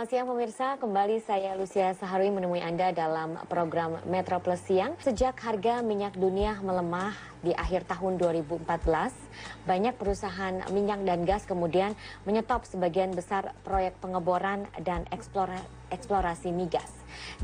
Selamat siang pemirsa, kembali saya Lucia Saharwi menemui Anda dalam program Metro Plus Siang. Sejak harga minyak dunia melemah di akhir tahun 2014, banyak perusahaan minyak dan gas kemudian menyetop sebagian besar proyek pengeboran dan eksplorasi migas.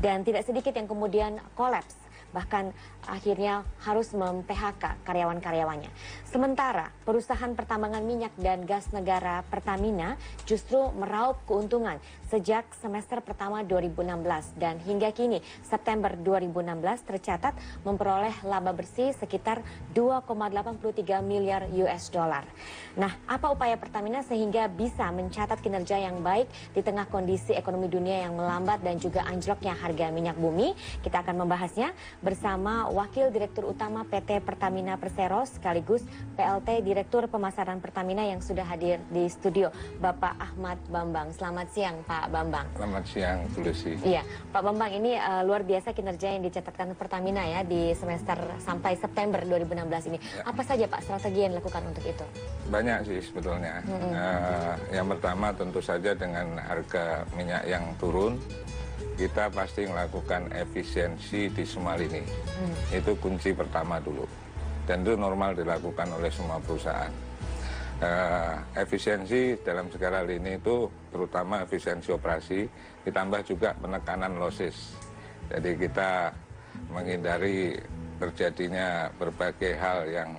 Dan tidak sedikit yang kemudian kolaps, bahkan akhirnya harus mem-PHK karyawan-karyawannya. Sementara perusahaan pertambangan minyak dan gas negara Pertamina justru meraup keuntungan sejak semester pertama 2016 dan hingga kini September 2016 tercatat memperoleh laba bersih sekitar 2,83 miliar US dollar. Nah, apa upaya Pertamina sehingga bisa mencatat kinerja yang baik di tengah kondisi ekonomi dunia yang melambat dan juga anjloknya harga minyak bumi? Kita akan membahasnya bersama Wakil Direktur Utama PT Pertamina Persero sekaligus PLT Direktur Pemasaran Pertamina yang sudah hadir di studio, Bapak Ahmad Bambang. Selamat siang, Pak Bambang. Selamat siang, Bu Lucy. Iya, Pak Bambang, ini luar biasa kinerja yang dicatatkan Pertamina ya di semester sampai September 2016 ini. Ya. Apa saja Pak strategi yang dilakukan untuk itu? Banyak sih sebetulnya. Yang pertama tentu saja dengan harga minyak yang turun, kita pasti melakukan efisiensi di semua lini. Itu kunci pertama dulu. Dan itu normal dilakukan oleh semua perusahaan. Efisiensi dalam segala lini itu terutama efisiensi operasi, ditambah juga penekanan losses. Jadi kita menghindari terjadinya berbagai hal yang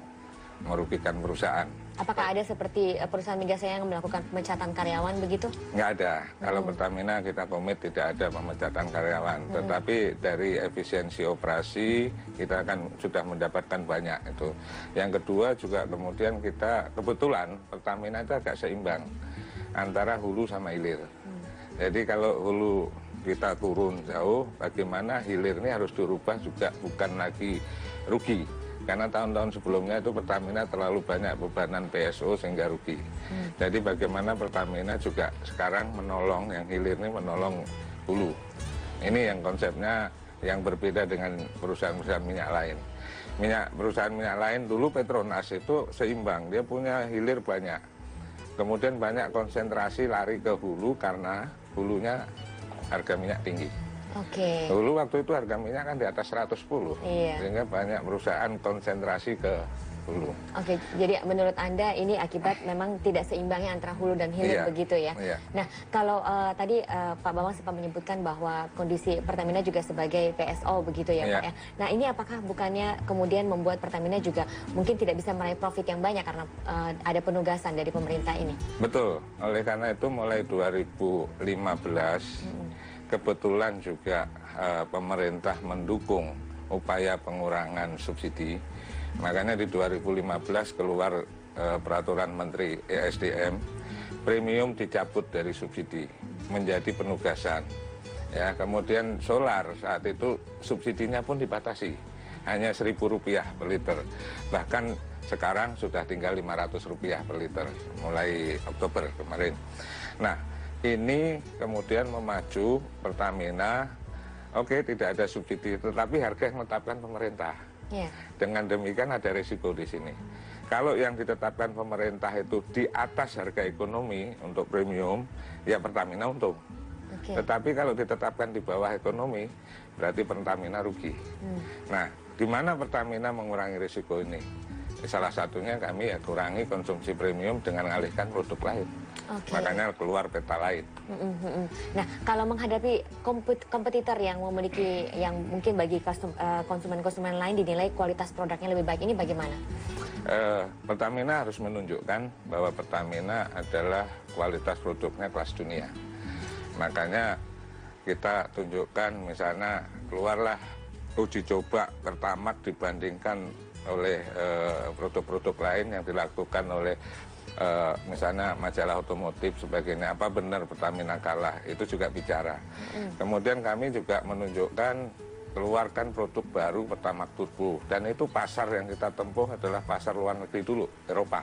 merugikan perusahaan. Apakah ada seperti perusahaan migas yang melakukan pemecatan karyawan begitu? Nggak ada. Kalau Pertamina kita komit tidak ada pemecatan karyawan. Tetapi dari efisiensi operasi kita kan sudah mendapatkan banyak itu. Yang kedua juga kemudian kita kebetulan Pertamina itu agak seimbang antara hulu sama hilir. Jadi kalau hulu kita turun jauh, bagaimana hilir ini harus dirubah juga bukan lagi rugi. Karena tahun-tahun sebelumnya itu Pertamina terlalu banyak bebanan PSO sehingga rugi. Jadi bagaimana Pertamina juga sekarang menolong, yang hilir ini menolong hulu. Ini yang konsepnya yang berbeda dengan perusahaan-perusahaan minyak lain. Perusahaan minyak lain dulu Petronas itu seimbang, dia punya hilir banyak. Kemudian banyak konsentrasi lari ke hulu karena hulunya harga minyak tinggi. Dulu waktu itu harga minyak kan di atas 110, sehingga banyak perusahaan konsentrasi ke hulu. Jadi menurut Anda ini akibat memang tidak seimbangnya antara hulu dan hilir begitu ya? Nah, kalau tadi Pak Bambang sempat menyebutkan bahwa kondisi Pertamina juga sebagai PSO begitu ya Pak ya? Nah, ini apakah bukannya kemudian membuat Pertamina juga mungkin tidak bisa meraih profit yang banyak karena ada penugasan dari pemerintah ini? Betul, oleh karena itu mulai 2015 kebetulan juga pemerintah mendukung upaya pengurangan subsidi. Makanya di 2015 keluar peraturan Menteri ESDM, premium dicabut dari subsidi menjadi penugasan. Ya, kemudian solar saat itu subsidinya pun dibatasi, hanya Rp1.000 per liter. Bahkan sekarang sudah tinggal Rp500 per liter mulai Oktober kemarin. Nah, ini kemudian memacu Pertamina, tidak ada subsidi, tetapi harga yang ditetapkan pemerintah. Dengan demikian ada risiko di sini. Kalau yang ditetapkan pemerintah itu di atas harga ekonomi untuk premium, ya Pertamina untung. Tetapi kalau ditetapkan di bawah ekonomi, berarti Pertamina rugi. Nah, di mana Pertamina mengurangi risiko ini? Salah satunya kami kurangi konsumsi premium dengan mengalihkan produk lain. Makanya keluar peta lain. Nah, kalau menghadapi kompetitor yang memiliki, yang mungkin bagi konsumen-konsumen lain dinilai kualitas produknya lebih baik, ini bagaimana? Pertamina harus menunjukkan bahwa Pertamina adalah kualitas produknya kelas dunia. Makanya kita tunjukkan misalnya keluarlah uji coba Pertamax dibandingkan oleh produk-produk lain yang dilakukan oleh misalnya majalah otomotif sebagainya. Apa benar Pertamina kalah? Itu juga bicara. Kemudian kami juga menunjukkan keluarkan produk baru Pertamax Turbo, dan itu pasar yang kita tempuh adalah pasar luar negeri dulu, Eropa,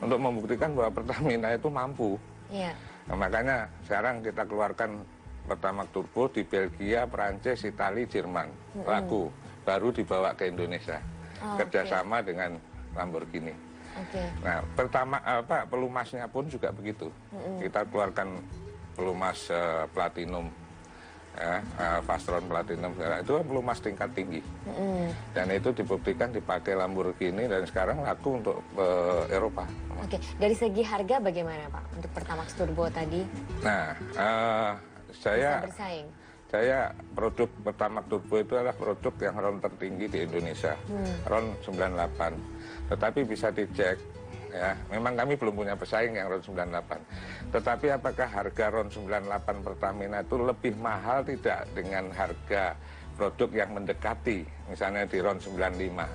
untuk membuktikan bahwa Pertamina itu mampu. Nah, makanya sekarang kita keluarkan Pertamax Turbo di Belgia, Perancis, Italia, Jerman, laku, baru dibawa ke Indonesia. Kerjasama dengan Lamborghini. Nah, pelumasnya pun juga begitu. Kita keluarkan pelumas platinum, ya, Fastron Platinum, itu kan pelumas tingkat tinggi. Dan itu dibuktikan dipakai Lamborghini dan sekarang laku untuk Eropa. Oke, dari segi harga bagaimana Pak untuk Pertamax Turbo tadi? Nah, Bisa bersaing? Saya produk Pertamax Turbo itu adalah produk yang RON tertinggi di Indonesia, RON 98. Tetapi bisa dicek, ya, memang kami belum punya pesaing yang RON 98. Tetapi apakah harga RON 98 Pertamina itu lebih mahal tidak dengan harga produk yang mendekati, misalnya di RON 95?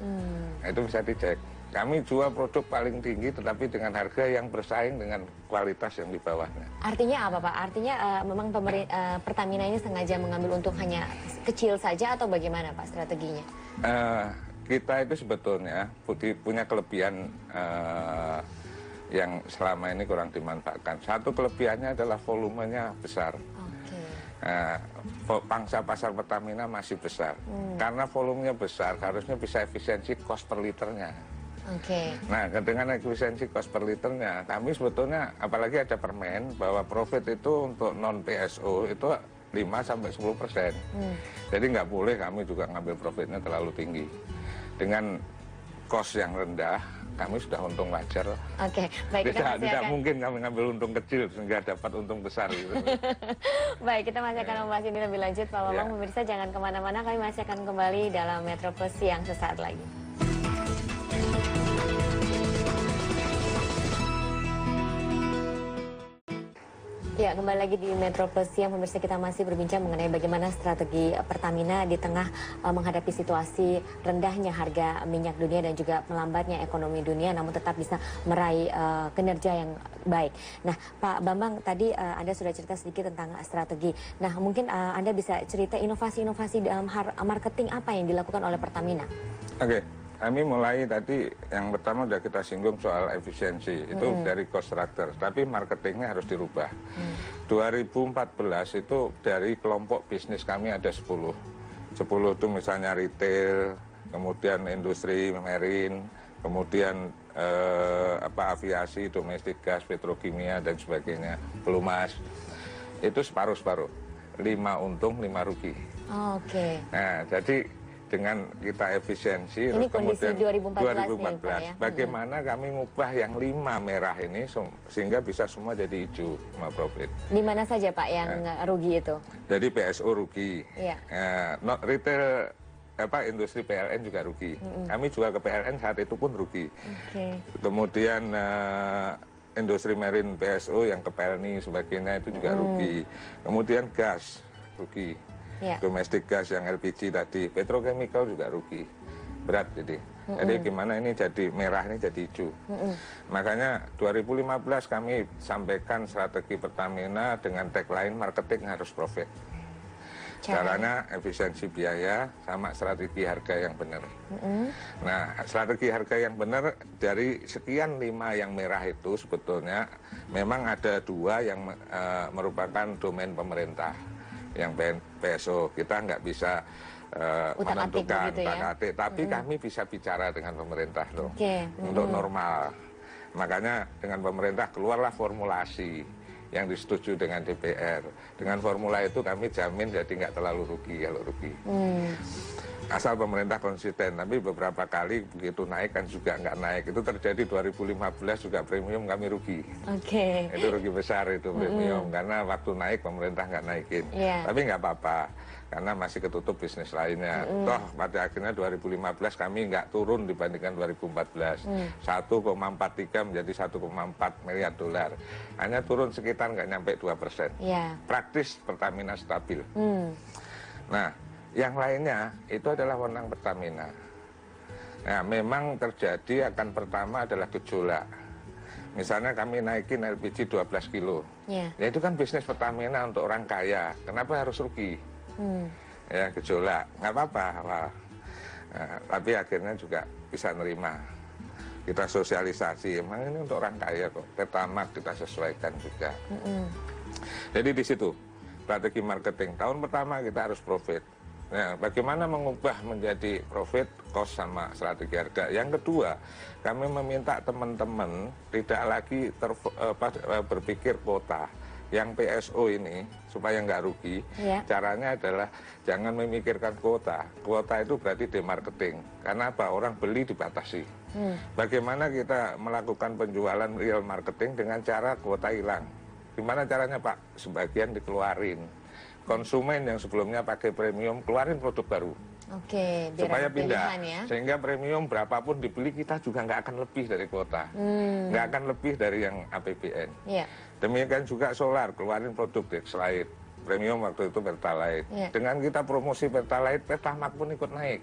Nah, itu bisa dicek. Kami jual produk paling tinggi tetapi dengan harga yang bersaing dengan kualitas yang di bawahnya. Artinya apa Pak? Artinya memang Pertamina ini sengaja mengambil untung hanya kecil saja atau bagaimana Pak strateginya? Kita itu sebetulnya punya kelebihan yang selama ini kurang dimanfaatkan. Satu kelebihannya adalah volumenya besar. Pangsa pasar Pertamina masih besar. Karena volumenya besar, harusnya bisa efisiensi cost per liternya. Nah, dengan efisiensi cost per liternya, kami sebetulnya, apalagi ada permen, bahwa profit itu untuk non-PSO itu 5-10%. Jadi nggak boleh kami juga ngambil profitnya terlalu tinggi. Dengan cost yang rendah, kami sudah untung wajar. Baik, tidak mungkin kami ngambil untung kecil sehingga dapat untung besar gitu. Baik, kita masih akan membahas ini lebih lanjut Pak Bambang. Pemirsa jangan kemana-mana, kami masih akan kembali dalam Metro Plus Siang sesaat lagi. Ya, kembali lagi di Metro Plus Siang, pemirsa, kita masih berbincang mengenai bagaimana strategi Pertamina di tengah menghadapi situasi rendahnya harga minyak dunia dan juga melambatnya ekonomi dunia, namun tetap bisa meraih kinerja yang baik. Nah, Pak Bambang, tadi Anda sudah cerita sedikit tentang strategi. Nah, mungkin Anda bisa cerita inovasi-inovasi dalam marketing apa yang dilakukan oleh Pertamina? Kami mulai tadi, yang pertama sudah kita singgung soal efisiensi, itu dari cost structure, tapi marketingnya harus dirubah. 2014 itu dari kelompok bisnis kami ada 10. 10 itu misalnya retail, kemudian industri marine, kemudian aviasi, domestik gas, petrokimia, dan sebagainya, pelumas. Itu separuh-separuh, 5 untung, 5 rugi. Nah, jadi dengan kita efisiensi, ini kondisi kemudian 2014 nih, Pak, ya? Bagaimana kami mengubah yang 5 merah ini sehingga bisa semua jadi hijau, sama profit. Di mana saja Pak yang rugi itu? Jadi PSO rugi, retail industri PLN juga rugi. Kami jual ke PLN saat itu pun rugi. Kemudian industri marine PSO yang ke PLNI sebagainya itu juga rugi. Kemudian gas rugi. Domestik gas yang LPG tadi, petrochemical juga rugi, berat jadi. Jadi gimana ini jadi merah, ini jadi hijau. Makanya 2015 kami sampaikan strategi Pertamina dengan tagline marketing harus profit. Caranya efisiensi biaya sama strategi harga yang benar. Nah, strategi harga yang benar dari sekian 5 yang merah itu sebetulnya memang ada 2 yang merupakan domain pemerintah. Yang PSO kita nggak bisa menentukan utak-atik, tapi kami bisa bicara dengan pemerintah loh untuk normal. Makanya dengan pemerintah keluarlah formulasi yang disetujui dengan DPR. Dengan formula itu kami jamin jadi nggak terlalu rugi kalau rugi. Asal pemerintah konsisten, tapi beberapa kali begitu naik kan juga nggak naik. Itu terjadi 2015 juga premium kami rugi. Itu rugi besar itu premium, karena waktu naik pemerintah nggak naikin. Tapi nggak apa-apa, karena masih ketutup bisnis lainnya. Toh pada akhirnya 2015 kami nggak turun dibandingkan 2014. 1,43 menjadi 1,4 miliar dolar. Hanya turun sekitar nggak nyampe 2%. Praktis Pertamina stabil. Nah, yang lainnya itu adalah wewenang Pertamina. Nah, memang terjadi akan pertama adalah gejolak. Misalnya kami naikin LPG 12 kilo. Ya itu kan bisnis Pertamina untuk orang kaya. Kenapa harus rugi? Ya, gejolak. Nggak apa-apa. Tapi akhirnya juga bisa nerima. Kita sosialisasi. Emang ini untuk orang kaya kok. Pertamax kita sesuaikan juga. Jadi di situ strategi marketing. Tahun pertama kita harus profit. Nah, bagaimana mengubah menjadi profit, cost sama strategi harga. Yang kedua, kami meminta teman-teman tidak lagi berpikir kuota, yang PSO ini supaya nggak rugi, caranya adalah jangan memikirkan kuota. Kuota itu berarti demarketing. Karena apa? Orang beli dibatasi. Bagaimana kita melakukan penjualan real marketing dengan cara kuota hilang? Gimana caranya Pak? Sebagian dikeluarin. Konsumen yang sebelumnya pakai premium, keluarin produk baru. Oke, supaya pindah, ya. Sehingga premium berapapun dibeli kita juga nggak akan lebih dari kuota, nggak akan lebih dari yang APBN. Demikian juga solar, keluarin produk Dexlite, premium waktu itu Pertalite. Dengan kita promosi Pertalite, Pertamax pun ikut naik.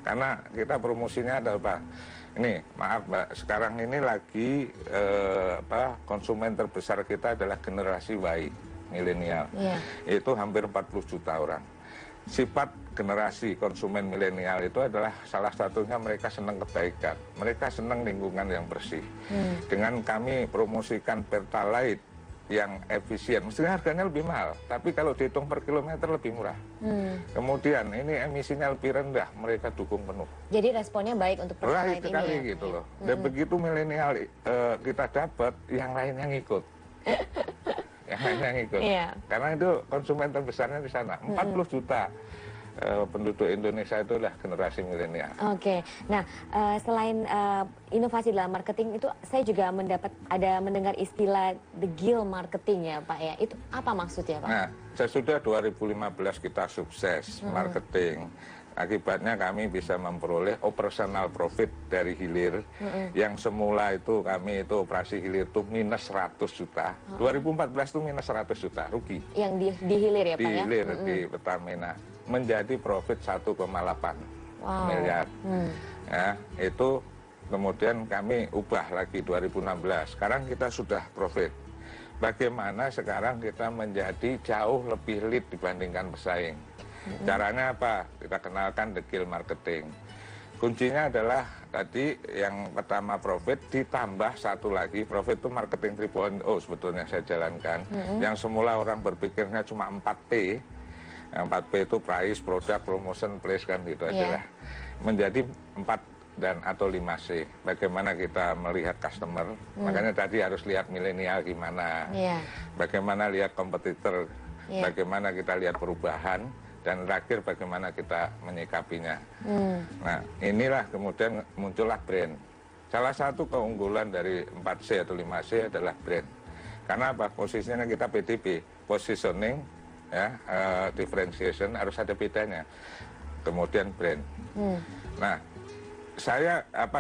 Karena kita promosinya adalah apa? Ini maaf Mbak, sekarang ini lagi konsumen terbesar kita adalah generasi Y, milenial. Itu hampir 40 juta orang. Sifat generasi konsumen milenial itu adalah salah satunya mereka senang kebaikan, mereka senang lingkungan yang bersih. Dengan kami promosikan Pertalite yang efisien, mestinya harganya lebih mahal, tapi kalau dihitung per kilometer lebih murah. Kemudian ini emisinya lebih rendah, mereka dukung penuh. Jadi responnya baik untuk Pertalite ini sekali gitu loh. Dan begitu milenial kita dapat, yang lainnya ngikut. Yang ikut. Karena itu konsumen terbesarnya di sana. 40 juta penduduk Indonesia itu adalah generasi milenial. Oke. Nah, selain inovasi dalam marketing itu, saya juga mendengar istilah the guild marketing ya Pak ya. Itu apa maksudnya Pak? Nah, sesudah 2015 kita sukses marketing. Akibatnya kami bisa memperoleh operational profit dari hilir yang semula itu kami itu operasi hilir itu minus 100 juta. 2014 itu minus 100 juta, rugi. Yang di hilir ya Pak ya? Di hilir, di Pertamina. Menjadi profit 1,8 miliar. Ya, itu kemudian kami ubah lagi 2016. Sekarang kita sudah profit. Bagaimana sekarang kita menjadi jauh lebih lead dibandingkan pesaing? Caranya apa? Kita kenalkan the guild marketing. Kuncinya adalah tadi yang pertama profit ditambah satu lagi, profit itu marketing 3.0 sebetulnya saya jalankan. Yang semula orang berpikirnya cuma 4P. 4P itu price, product, promotion, place kan gitu aja lah. Menjadi 4 dan atau 5C. Bagaimana kita melihat customer, makanya tadi harus lihat milenial gimana. Bagaimana lihat kompetitor, bagaimana kita lihat perubahan. Dan terakhir bagaimana kita menyikapinya. Nah inilah kemudian muncullah brand. Salah satu keunggulan dari 4C atau 5C adalah brand. Karena apa? Posisinya kita PDB, positioning, ya, differentiation harus ada bedanya. Kemudian brand. Nah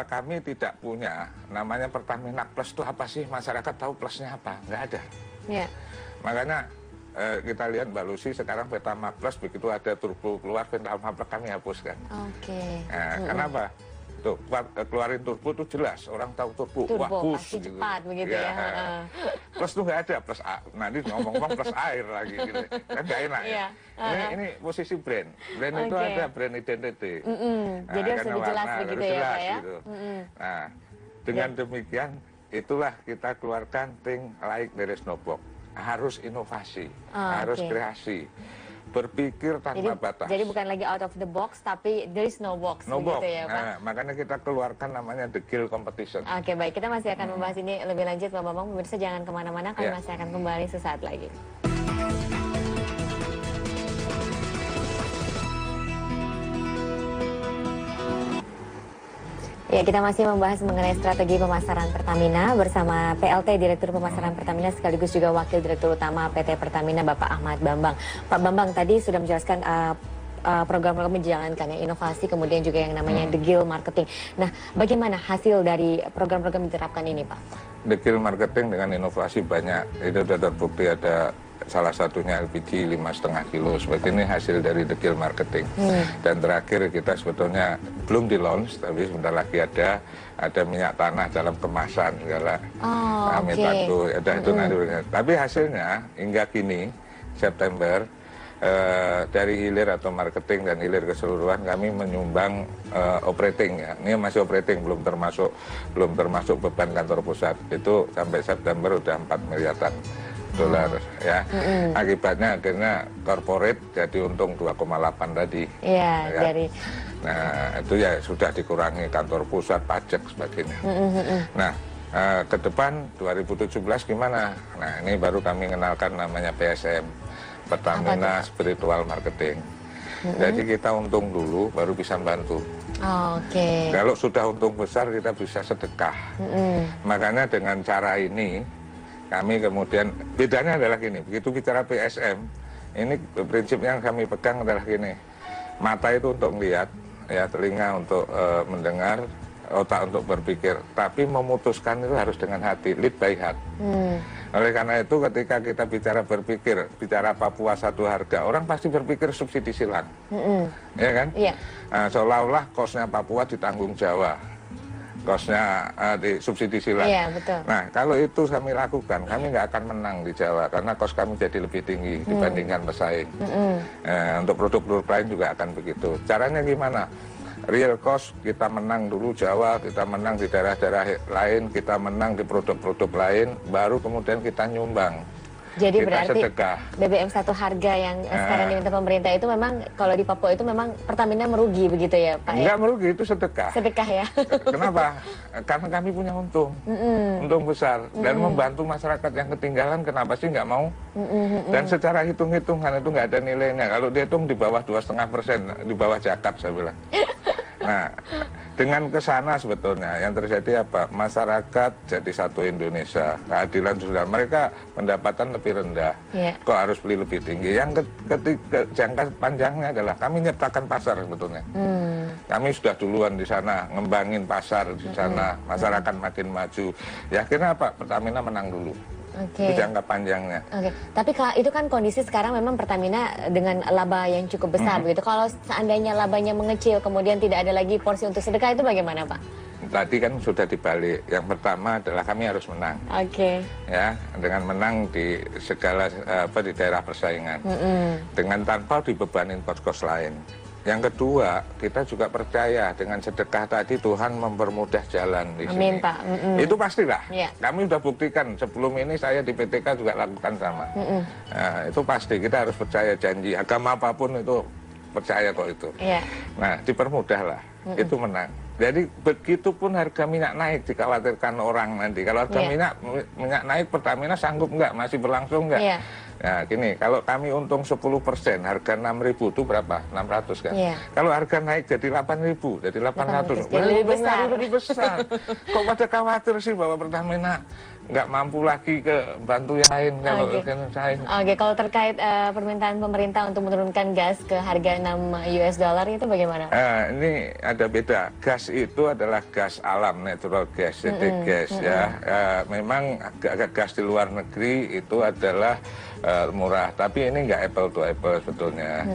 kami tidak punya namanya Pertamina Plus itu apa sih? Masyarakat tahu plusnya apa? Nggak ada. Makanya kita lihat Mbak Lucy sekarang Pertamax Plus begitu ada turbo keluar Pertamax Plus kami hapuskan. Nah, kenapa? Tuh keluarin turbo tuh jelas orang tahu turbo wah plus gitu. Cepat begitu ya. Plus tuh nggak ada plus nanti ngomong-ngomong plus air lagi gitu kan nggak enak ya. Ini posisi brand itu ada brand identity. Jadi harus lebih jelas begitu ya Pak ya. Gitu. Nah dengan demikian itulah kita keluarkan think like there is no box. Harus inovasi, harus kreasi, berpikir tanpa batas. Jadi bukan lagi out of the box, tapi there is no box. No box. Ya, Pak? Nah, makanya kita keluarkan namanya the guild competition. Oke, baik. Kita masih akan membahas ini lebih lanjut, Pak Bambang. Pemirsa jangan kemana-mana, kami masih akan kembali sesaat lagi. Ya, kita masih membahas mengenai strategi pemasaran Pertamina bersama PLT Direktur Pemasaran Pertamina sekaligus juga Wakil Direktur Utama PT Pertamina Bapak Ahmad Bambang. Pak Bambang tadi sudah menjelaskan program-program menjalankan inovasi kemudian juga yang namanya the guild marketing. Nah, bagaimana hasil dari program-program diterapkan ini, Pak? The guild marketing dengan inovasi banyak. Itu sudah terbukti ada salah satunya LPG 5,5 kilo. Seperti ini hasil dari the guild marketing. Dan terakhir kita sebetulnya belum di launch, tapi sebentar lagi ada minyak tanah dalam kemasan segala. Amit batu, ada itu nanti. Tapi hasilnya hingga kini September dari hilir atau marketing dan hilir keseluruhan kami menyumbang operating ya. Ini masih operating belum termasuk beban kantor pusat. Itu sampai September udah 4 miliaran dolar ya. Akibatnya akhirnya corporate jadi untung 2,8 tadi. Iya, ya. Nah, itu ya sudah dikurangi kantor pusat, pajak sebagainya. Nah, Ke depan 2017 gimana? Nah, ini baru kami kenalkan namanya PSM, Pertamina Spiritual Marketing. Jadi kita untung dulu baru bisa bantu. Oke. Kalau sudah untung besar kita bisa sedekah. Makanya dengan cara ini kami kemudian, bedanya adalah gini, begitu bicara PSM, ini prinsip yang kami pegang adalah gini, mata itu untuk melihat, ya telinga untuk mendengar, otak untuk berpikir, tapi memutuskan itu harus dengan hati, lead by heart. Oleh karena itu ketika kita bicara berpikir, bicara Papua satu harga, orang pasti berpikir subsidi silang, ya kan? Iya. Seolah-olah kosnya Papua ditanggung Jawa, kosnya di subsidi silang. Iya, betul. Nah, kalau itu kami lakukan, kami nggak akan menang di Jawa karena kos kami jadi lebih tinggi dibandingkan pesaing. Untuk produk-produk lain juga akan begitu. Caranya gimana? Real cost kita menang dulu Jawa, kita menang di daerah-daerah lain, kita menang di produk-produk lain, baru kemudian kita nyumbang. Jadi kita berarti sedekah. BBM satu harga yang sekarang diminta pemerintah itu memang kalau di Papua itu memang Pertamina merugi begitu ya Pak? Enggak merugi, itu sedekah. Sedekah ya? Kenapa? Karena kami punya untung, untung besar, dan membantu masyarakat yang ketinggalan. Kenapa sih nggak mau? Dan secara hitung-hitungan itu nggak ada nilainya. Kalau dihitung di bawah 2,5%, di bawah zakat saya bilang. Nah, dengan kesana sebetulnya yang terjadi apa? Masyarakat jadi satu Indonesia, keadilan sosial. Mereka pendapatan lebih rendah, kok harus beli lebih tinggi. Yang ketiga, jangka panjangnya adalah kami nyiptakan pasar sebetulnya. Kami sudah duluan di sana, ngembangin pasar di sana, masyarakat makin maju. Ya akhirnya apa? Pertamina menang dulu. Itu jangka panjangnya. Tapi itu kan kondisi sekarang memang Pertamina dengan laba yang cukup besar begitu. Kalau seandainya labanya mengecil, kemudian tidak ada lagi porsi untuk sedekah, itu bagaimana Pak? Tadi kan sudah dibalik. Yang pertama adalah kami harus menang. Ya, dengan menang di segala di daerah persaingan. Dengan tanpa dibebanin kos-kos lain. Yang kedua, kita juga percaya dengan sedekah tadi Tuhan mempermudah jalan di sini. Amin, Pak. Itu pastilah. Kami sudah buktikan sebelum ini saya di PTK juga lakukan sama. Nah, itu pasti kita harus percaya janji. Agama apapun itu percaya kok itu. Nah, dipermudahlah. Itu menang. Jadi begitupun harga minyak naik dikhawatirkan orang nanti. Kalau harga minyak naik Pertamina sanggup nggak? Masih berlangsung nggak? Nah gini, kalau kami untung 10%, harga 6.000 itu berapa? 600 kan? Kalau harga naik jadi 8.000, jadi 800. Lebih besar. Kok pada khawatir sih bahwa Pertamina nggak mampu lagi ke bantu yang lain kalau kalau terkait permintaan pemerintah untuk menurunkan gas ke harga $6 itu bagaimana? Ini ada beda. Gas itu adalah gas alam, natural gas, jadi gas ya. Memang gas di luar negeri itu adalah murah, tapi ini nggak apple to apple sebetulnya.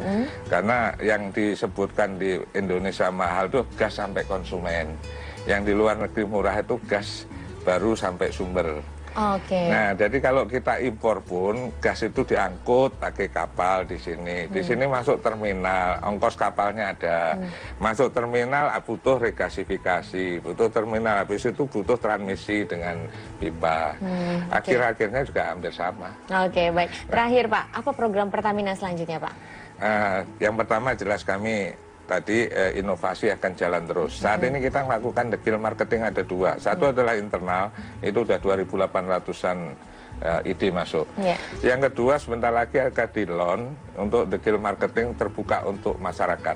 Karena yang disebutkan di Indonesia mahal itu gas sampai konsumen. Yang di luar negeri murah itu gas baru sampai sumber. Nah, jadi kalau kita impor pun gas itu diangkut pakai kapal di sini. Di sini masuk terminal, ongkos kapalnya ada. Masuk terminal butuh regasifikasi, butuh terminal, habis itu butuh transmisi dengan pipa. Akhir-akhirnya juga hampir sama. Baik. Terakhir Pak, apa program Pertamina selanjutnya Pak? Yang pertama jelas kami tadi inovasi akan jalan terus. Saat ini kita melakukan dekil marketing ada dua. Satu adalah internal, itu udah 2.800-an ide masuk. Yang kedua sebentar lagi akan di launch untuk dekil marketing terbuka untuk masyarakat.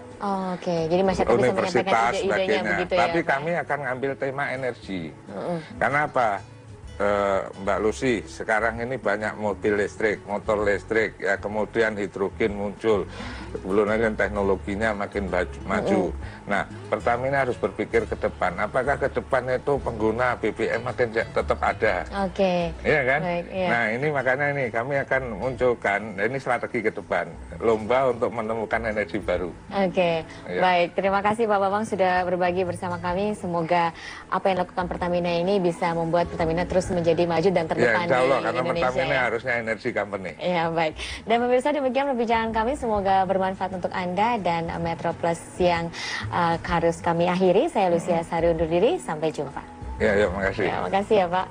Jadi masyarakat Universitas bisa menyampaikan ide-idenya begitu ya. Tapi kami akan ngambil tema energi. Karena apa? Mbak Lucy, sekarang ini banyak mobil listrik, motor listrik, ya kemudian hidrogen muncul, belum lagi teknologinya makin maju. Nah, Pertamina harus berpikir ke depan. Apakah ke depan itu pengguna BBM makin tetap ada? Iya kan? Nah, ini makanya ini kami akan munculkan, ini strategi ke depan, lomba untuk menemukan energi baru. Baik, terima kasih Pak Bambang sudah berbagi bersama kami. Semoga apa yang dilakukan Pertamina ini bisa membuat Pertamina terus menjadi maju dan terdepan insya Allah, di karena Indonesia. Pertamina harusnya energi company. Baik. Dan pemirsa, demikian perbincangan kami. Semoga bermanfaat untuk Anda dan Metro Plus yang harus kami akhiri. Saya Lucia Sari undur diri. Sampai jumpa. Makasih. Makasih ya Pak.